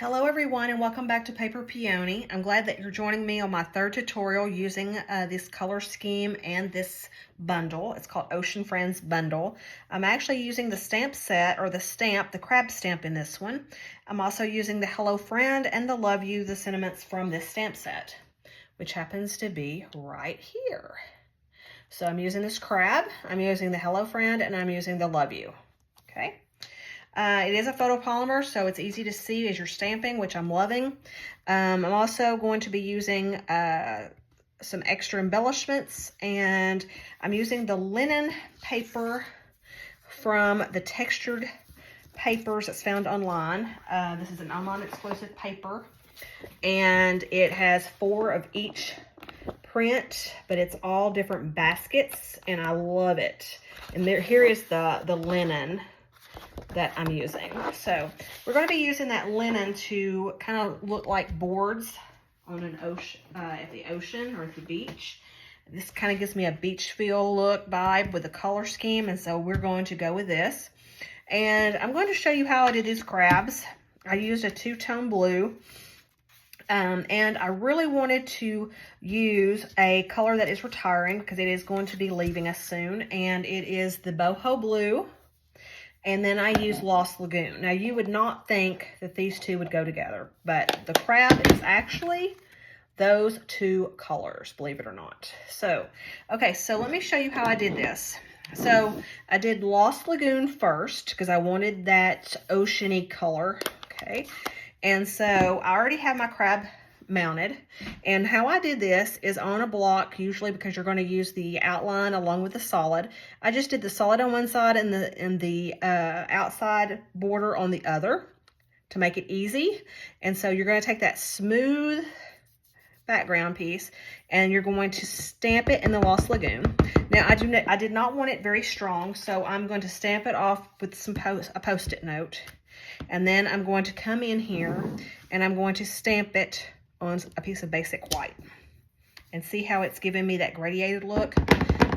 Hello everyone and welcome back to Paper Peony. I'm glad that you're joining me on my third tutorial using this color scheme and this bundle. It's called Ocean Friends Bundle. I'm actually using the stamp set or the crab stamp in this one. I'm also using the Hello Friend and the Love You, the sentiments from this stamp set, which happens to be right here. So I'm using this crab, I'm using the Hello Friend, and I'm using the Love You, okay? It is a photopolymer, so it's easy to see as you're stamping, which I'm loving. I'm also going to be using some extra embellishments, and I'm using the linen paper from the textured papers that's found online. This is an online exclusive paper, and it has 4 of each print, but it's all different baskets, and I love it. And here is the linen that I'm using. So we're going to be using that linen to kind of look like boards on an ocean, at the ocean or at the beach. This kind of gives me a beach feel look vibe with the color scheme, and so we're going to go with this. And I'm going to show you how I did these crabs. I used a 2-tone blue, and I really wanted to use a color that is retiring because it is going to be leaving us soon, and it is the boho blue. And then I use Lost Lagoon. Now, you would not think that these two would go together, but the crab is actually those 2 colors, believe it or not. So, okay, so let me show you how I did this. So, I did Lost Lagoon first because I wanted that oceany color, okay? And so, I already have my crab mounted, and how I did this is on a block, usually because you're going to use the outline along with the solid. I just did the solid on one side and the outside border on the other to make it easy. And so you're going to take that smooth background piece and you're going to stamp it in the Lost Lagoon. Now I did not want it very strong, so I'm going to stamp it off with a post-it note, and then I'm going to come in here and I'm going to stamp it on a piece of basic white and see how it's giving me that gradiated look.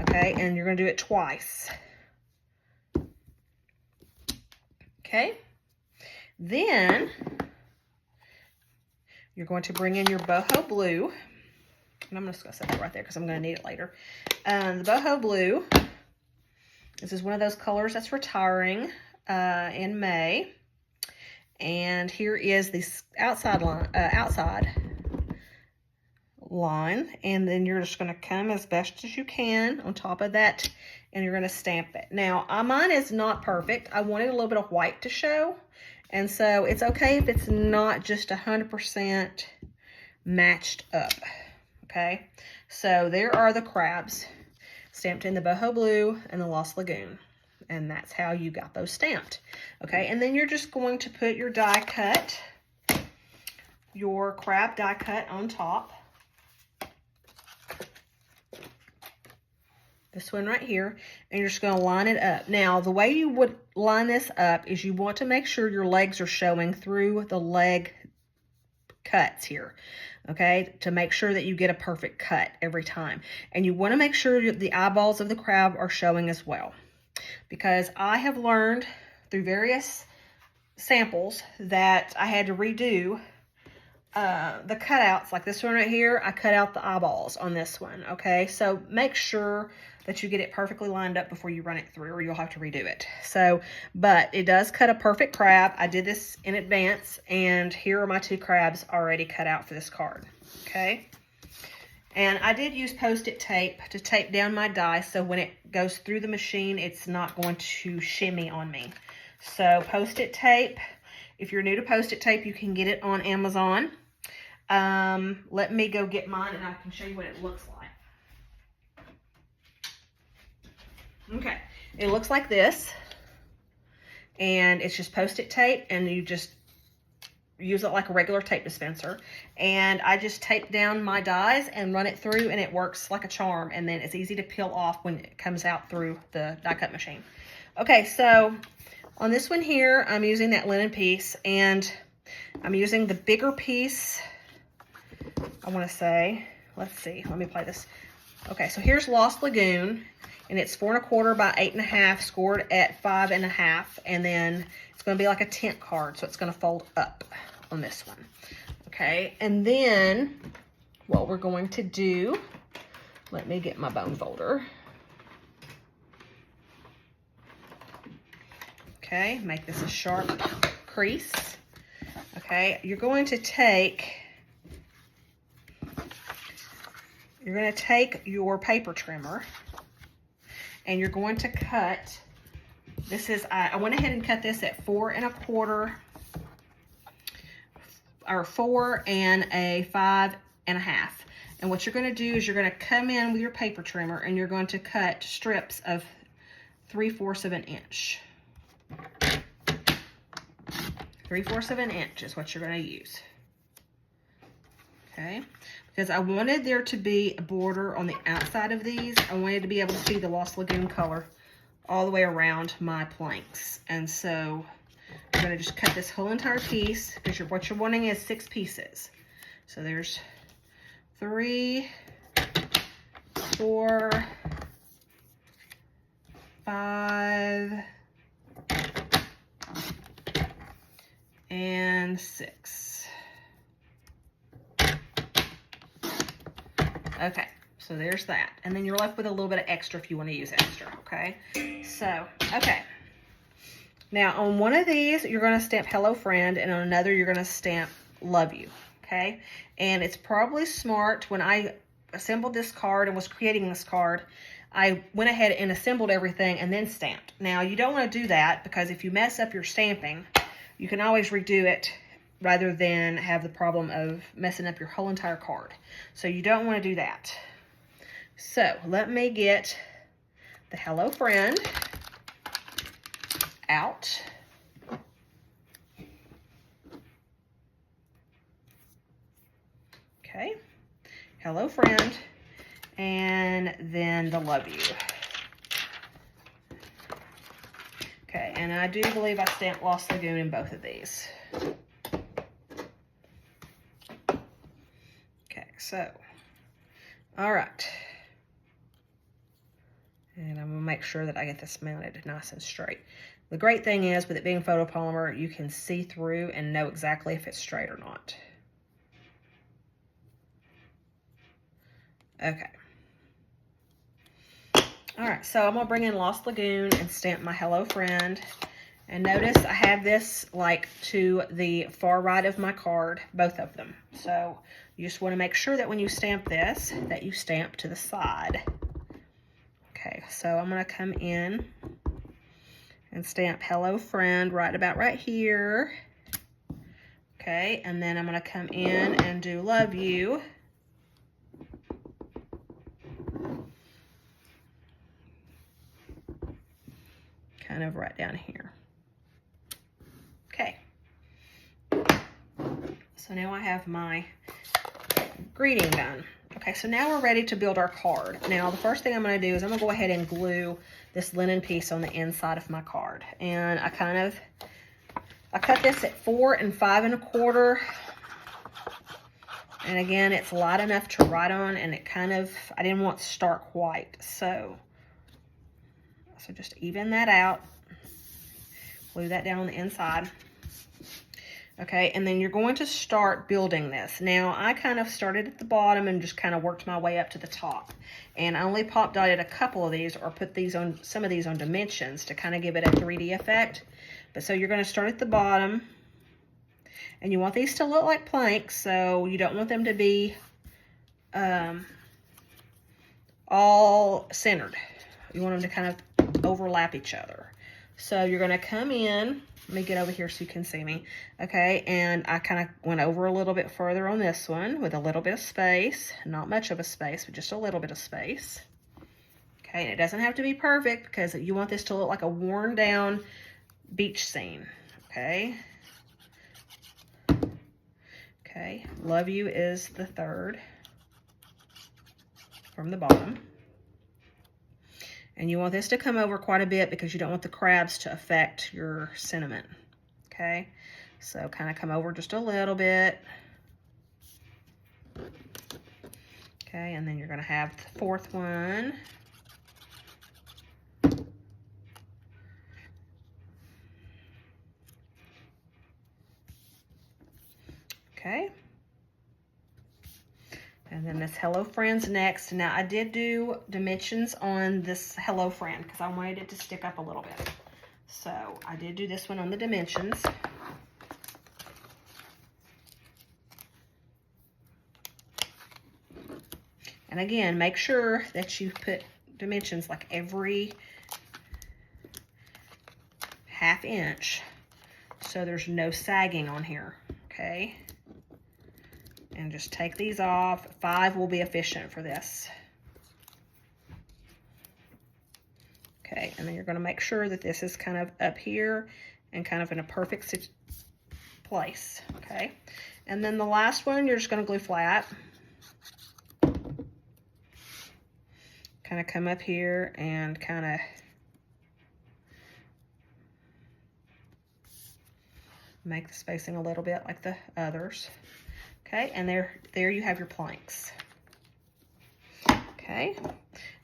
Okay, and you're going to do it twice. Okay, then you're going to bring in your boho blue, and I'm just going to set that right there because I'm going to need it later. The boho blue, this is one of those colors that's retiring in May. And here is the outside line, and then you're just going to come as best as you can on top of that, and you're going to stamp it. Now, mine is not perfect. I wanted a little bit of white to show, and so it's okay if it's not just 100% matched up. Okay, so there are the crabs stamped in the boho blue and the Lost Lagoon. And that's how you got those stamped. Okay, and then you're just going to put your die cut, your crab die cut on top. This one right here, and you're just going to line it up. Now, the way you would line this up is you want to make sure your legs are showing through the leg cuts here, okay, to make sure that you get a perfect cut every time. And you want to make sure the eyeballs of the crab are showing as well, because I have learned through various samples that I had to redo the cutouts. Like this one right here, I cut out the eyeballs on this one, okay? So make sure that you get it perfectly lined up before you run it through, or you'll have to redo it. So, but it does cut a perfect crab. I did this in advance, and here are my 2 crabs already cut out for this card, okay? And I did use Post-it tape to tape down my die, so when it goes through the machine, it's not going to shimmy on me. So Post-it tape, if you're new to Post-it tape, you can get it on Amazon. Let me go get mine and I can show you what it looks like. Okay, it looks like this, and it's just Post-it tape, and you just use it like a regular tape dispenser. And I just tape down my dies and run it through, and it works like a charm, and then it's easy to peel off when it comes out through the die cut machine. Okay, so on this one here, I'm using that linen piece, and I'm using the bigger piece. I want to say, let's see, let me play this. Okay, so here's Lost Lagoon, and it's 4 1/4 by 8 1/2, scored at 5 1/2, and then it's going to be like a tent card, so it's going to fold up. on this one. Okay, and then what we're going to do, let me get my bone folder. Okay, make this a sharp crease. Okay, you're going to take your paper trimmer and you're going to cut, this is, I went ahead and cut this at 4 1/4, or 4 and a 5 1/2. And what you're going to do is you're going to come in with your paper trimmer and you're going to cut strips of 3/4 of an inch. 3/4 of an inch is what you're going to use. Okay, because I wanted there to be a border on the outside of these. I wanted to be able to see the Lost Lagoon color all the way around my planks. And so you're going to just cut this whole entire piece, because what you're wanting is 6 pieces. So there's 3, 4, 5, and 6. Okay, so there's that. And then you're left with a little bit of extra if you want to use extra, okay? So, okay. Now, on one of these, you're going to stamp Hello Friend, and on another, you're going to stamp Love You, okay? And it's probably smart, when I assembled this card and was creating this card, I went ahead and assembled everything and then stamped. Now, you don't want to do that, because if you mess up your stamping, you can always redo it rather than have the problem of messing up your whole entire card. So you don't want to do that. So let me get the Hello Friend out. Okay, Hello Friend, and then the Love You. Okay, and I do believe I stamped Lost Lagoon in both of these. Okay, so, all right. And I'm gonna make sure that I get this mounted nice and straight. The great thing is, with it being photopolymer, you can see through and know exactly if it's straight or not. Okay. All right, so I'm gonna bring in Lost Lagoon and stamp my Hello Friend. And notice I have this like to the far right of my card, both of them. So you just wanna make sure that when you stamp this, that you stamp to the side. Okay, so I'm gonna come in and stamp Hello Friend right about right here. Okay, and then I'm gonna come in and do Love You. Kind of right down here. Okay. So now I have my greeting done. Okay, so now we're ready to build our card. Now the first thing I'm going to do is I'm going to go ahead and glue this linen piece on the inside of my card. And I cut this at 4 and 5 1/4. And again, it's light enough to write on, and I didn't want stark white. So just even that out. Glue that down on the inside. Okay, and then you're going to start building this. Now, I kind of started at the bottom and just kind of worked my way up to the top. And I only pop dotted a couple of these, or put these on, some of these on dimensions to kind of give it a 3D effect. But so you're going to start at the bottom. And you want these to look like planks, so you don't want them to be all centered. You want them to kind of overlap each other. So you're going to come in. Let me get over here so you can see me. Okay, and I kind of went over a little bit further on this one with a little bit of space. Not much of a space, but just a little bit of space. Okay, and it doesn't have to be perfect, because you want this to look like a worn down beach scene. Okay. Okay, Love You is the third from the bottom. And you want this to come over quite a bit, because you don't want the crabs to affect your sentiment. Okay, so kind of come over just a little bit. Okay, and then you're going to have the fourth one. Okay. And then this Hello Friends next. Now I did do dimensions on this Hello Friend because I wanted it to stick up a little bit. So I did do this one on the dimensions. And again, make sure that you put dimensions like every ½ inch so there's no sagging on here, okay? And just take these off. 5 will be efficient for this. Okay, and then you're going to make sure that this is kind of up here and kind of in a perfect place, okay? And then the last one, you're just going to glue flat. Kind of come up here and kind of make the spacing a little bit like the others. Okay, and there you have your planks. Okay,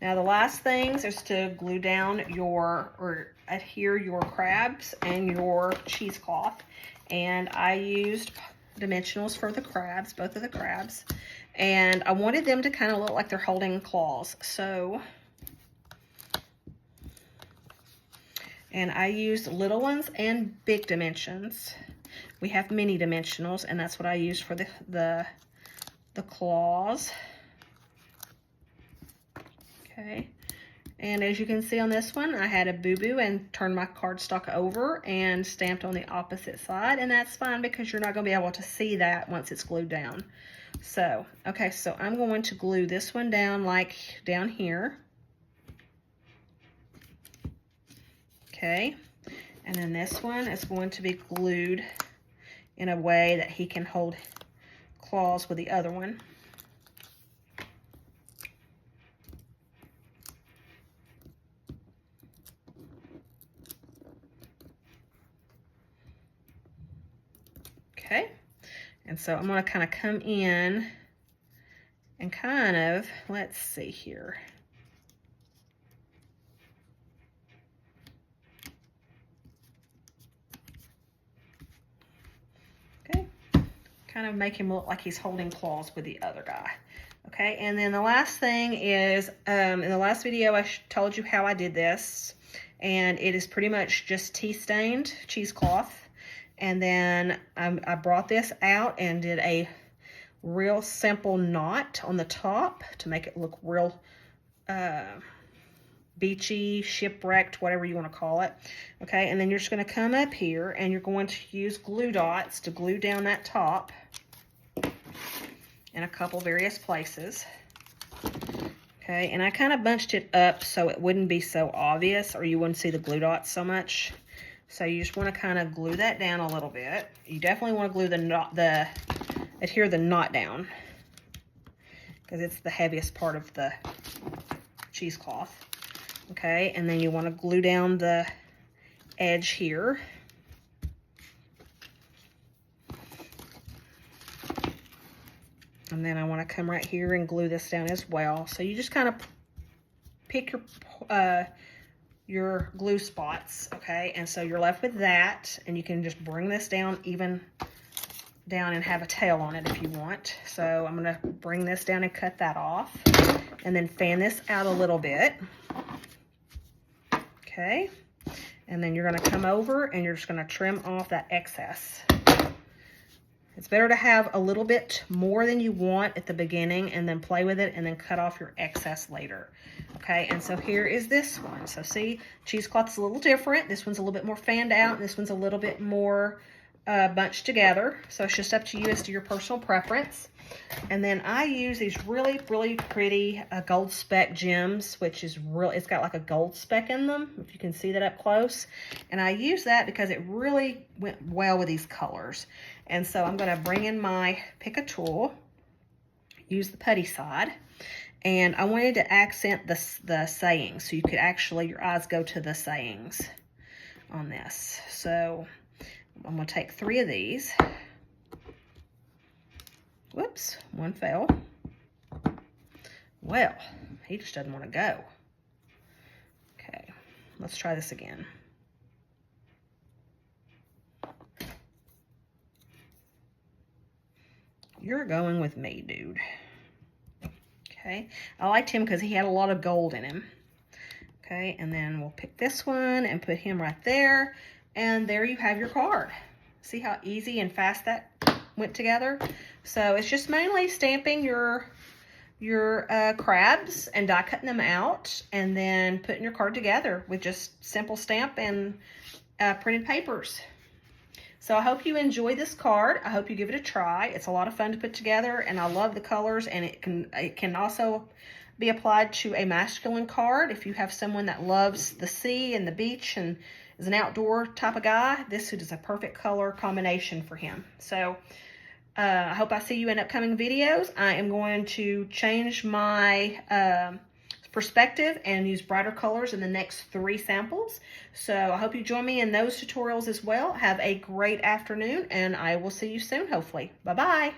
now the last things is to glue down or adhere your crabs and your cheesecloth. And I used dimensionals for the crabs, both of the crabs. And I wanted them to kind of look like they're holding claws. So, and I used little ones and big dimensions. We have mini dimensionals, and that's what I used for the claws. Okay, and as you can see on this one, I had a boo-boo and turned my cardstock over and stamped on the opposite side, and that's fine because you're not going to be able to see that once it's glued down. So, okay, so I'm going to glue this one down like down here. Okay, and then this one is going to be glued in a way that he can hold claws with the other one. Okay, and so I'm going to kind of come in and kind of, let's see here. Okay, kind of make him look like he's holding claws with the other guy. Okay, and then the last thing is, in the last video I told you how I did this, and it is pretty much just tea stained cheesecloth. And then I brought this out and did a real simple knot on the top to make it look real beachy, shipwrecked, whatever you want to call it. Okay, and then you're just going to come up here and you're going to use glue dots to glue down that top in a couple various places. Okay, and I kind of bunched it up so it wouldn't be so obvious or you wouldn't see the glue dots so much. So you just want to kind of glue that down a little bit. You definitely want to glue adhere the knot down because it's the heaviest part of the cheesecloth. Okay, and then you want to glue down the edge here. And then I want to come right here and glue this down as well. So you just kind of pick your glue spots, okay? And so you're left with that, and you can just bring this down even down and have a tail on it if you want. So I'm gonna bring this down and cut that off, and then fan this out a little bit, okay? And then you're gonna come over and you're just gonna trim off that excess. It's better to have a little bit more than you want at the beginning and then play with it and then cut off your excess later. Okay, and so here is this one. So see, cheesecloth's a little different. This one's a little bit more fanned out, and this one's a little bit more bunched together. So it's just up to you as to your personal preference. And then I use these really, really pretty gold speck gems, which is real. It's got like a gold speck in them, if you can see that up close. And I use that because it really went well with these colors. And so I'm going to bring in pick a tool, use the putty side, and I wanted to accent the sayings, so you could actually, your eyes go to the sayings on this. So I'm going to take 3 of these. Whoops, one fell. Well, he just doesn't want to go. Okay, let's try this again. you're going with me, dude. Okay, I liked him because he had a lot of gold in him. Okay, and then we'll pick this one and put him right there. And there you have your card. See how easy and fast that went together? So it's just mainly stamping your crabs and die cutting them out, and then putting your card together with just simple stamp and printed papers. So I hope you enjoy this card. I hope you give it a try. It's a lot of fun to put together, and I love the colors, and it can also be applied to a masculine card. If you have someone that loves the sea and the beach and is an outdoor type of guy, this is a perfect color combination for him. So I hope I see you in upcoming videos. I am going to change my perspective and use brighter colors in the next 3 samples. So I hope you join me in those tutorials as well. Have a great afternoon, and I will see you soon, hopefully. Bye-bye.